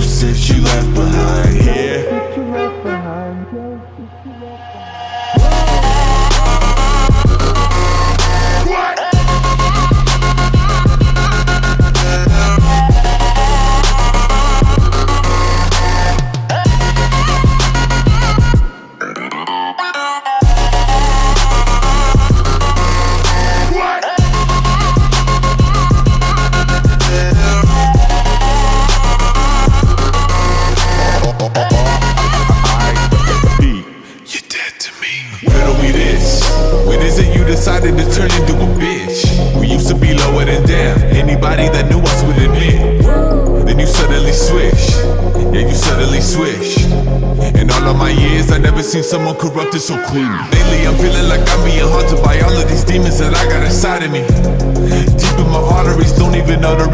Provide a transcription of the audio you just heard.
ghost that you left behind here. Decided to turn into a bitch. We used to be lower than down. Anybody that knew us would admit. Then you suddenly switch. Yeah, you suddenly switch. In all of my years, I never seen someone corrupted so clean. Lately, I'm feeling like I'm being haunted by all of these demons that I got inside of me. Deep in my arteries, don't even know the reason.